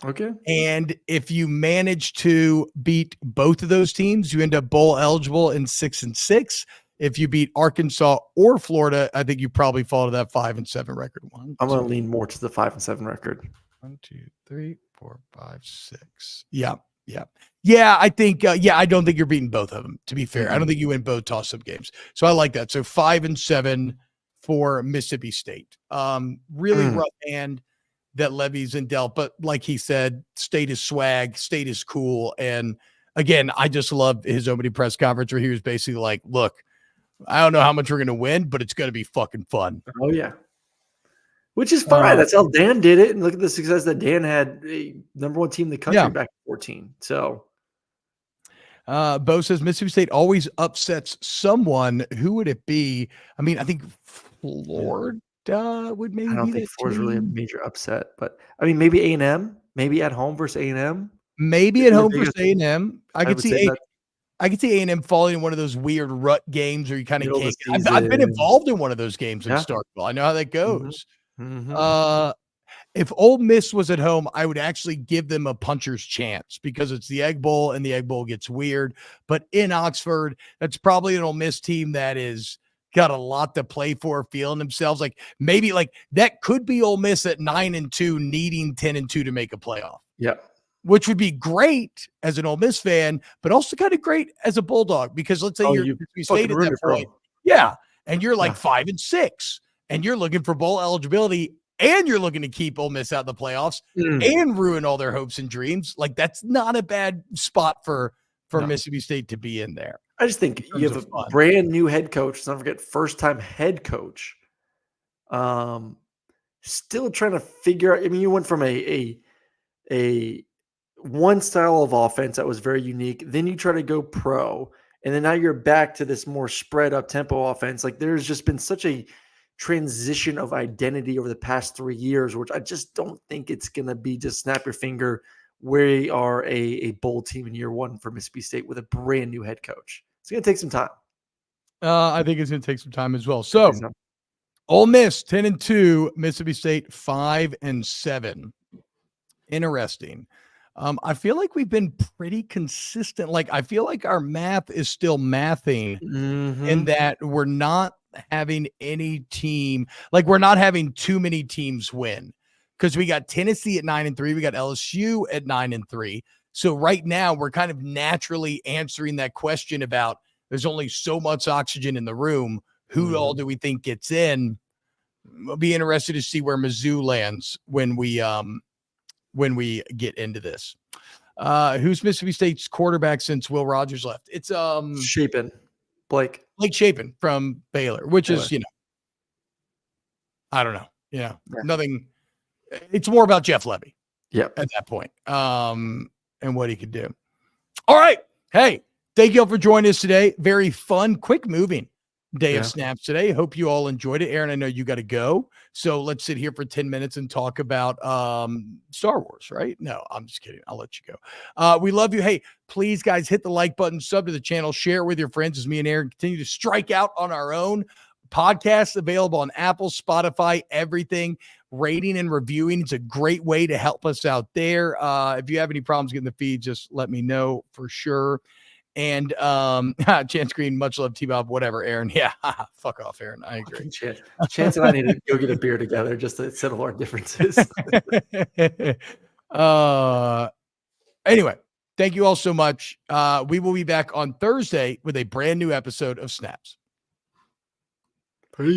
Okay. And if you manage to beat both of those teams, you end up bowl eligible in 6 and 6. If you beat Arkansas or Florida, I think you probably fall to that 5 and 7 record. I'm going to lean more to the 5 and 7 record. 1, 2, 3, 4, 5, 6. Yeah. I think. I don't think you're beating both of them. To be fair, I don't think you win both toss-up games. So I like that. So 5 and 7 for Mississippi State. Really rough hand that Levy's in dealt, but like he said, State is swag, State is cool. And again, I just love his opening press conference where he was basically like, look, I don't know how much we're going to win, but it's going to be fucking fun. Oh yeah. Which is fine. That's how Dan did it. And look at the success that Dan had, a number 1 team in the country back in 2014. So Bo says Mississippi State always upsets someone. Who would it be? I mean, I think Florida would maybe. I don't think Florida's really a major upset, but I mean, maybe A&M, maybe at home versus A&M. Maybe at home versus A&M. I could see A&M falling in one of those weird rut games where you kind of can't. I've been involved in one of those games in Starkville. I know how that goes. If Ole Miss was at home, I would actually give them a puncher's chance because it's the Egg Bowl and the Egg Bowl gets weird. But in Oxford, that's probably an Ole Miss team that is got a lot to play for, feeling themselves like maybe like that could be Ole Miss at 9-2, needing 10-2 to make a playoff. Yep. Which would be great as an Ole Miss fan, but also kind of great as a Bulldog because let's say you stayed at that point. Yeah. And you're like 5-6 and you're looking for bowl eligibility and you're looking to keep Ole Miss out of the playoffs and ruin all their hopes and dreams. Like that's not a bad spot for Mississippi State to be in there. I just think you have a brand new head coach. Let's not forget first-time head coach. Still trying to figure out. I mean, you went from a one style of offense that was very unique. Then you try to go pro, and then now you're back to this more spread up tempo offense. Like there's just been such a transition of identity over the past 3 years, which I just don't think it's going to be just snap your finger. We are a bowl team in year one for Mississippi State with a brand new head coach. It's going to take some time. I think it's going to take some time as well. So Ole Miss 10-2, Mississippi State 5-7. Interesting. I feel like we've been pretty consistent. Like I feel like our math is still mathing in that we're not having any team, like we're not having too many teams win because we got Tennessee at 9-3. We got LSU at 9-3. So right now we're kind of naturally answering that question about there's only so much oxygen in the room. Who all do we think gets in? I'll be interested to see where Mizzou lands when we get into this. Who's Mississippi State's quarterback since Will Rogers left? It's Blake Shapen from Baylor, which is, I don't know. Nothing. It's more about Jeff Levy. At that point. And what he could do. All right. Hey, thank you all for joining us today. Very fun, quick moving day of snaps today. Hope you all enjoyed it. Aaron, I know you got to go. So let's sit here for 10 minutes and talk about Star Wars, right? No, I'm just kidding. I'll let you go. We love you. Hey, please, guys, hit the like button, sub to the channel, share it with your friends as me and Aaron continue to strike out on our own. Podcasts available on Apple, Spotify, everything. Rating and reviewing. It's a great way to help us out there. If you have any problems getting the feed, just let me know for sure. And Chance Green, much love, TBob, whatever, Aaron. Yeah, fuck off, Aaron. I agree. Chance and I need to go get a beer together just to settle our differences. Anyway, thank you all so much. We will be back on Thursday with a brand new episode of Snaps. Peace.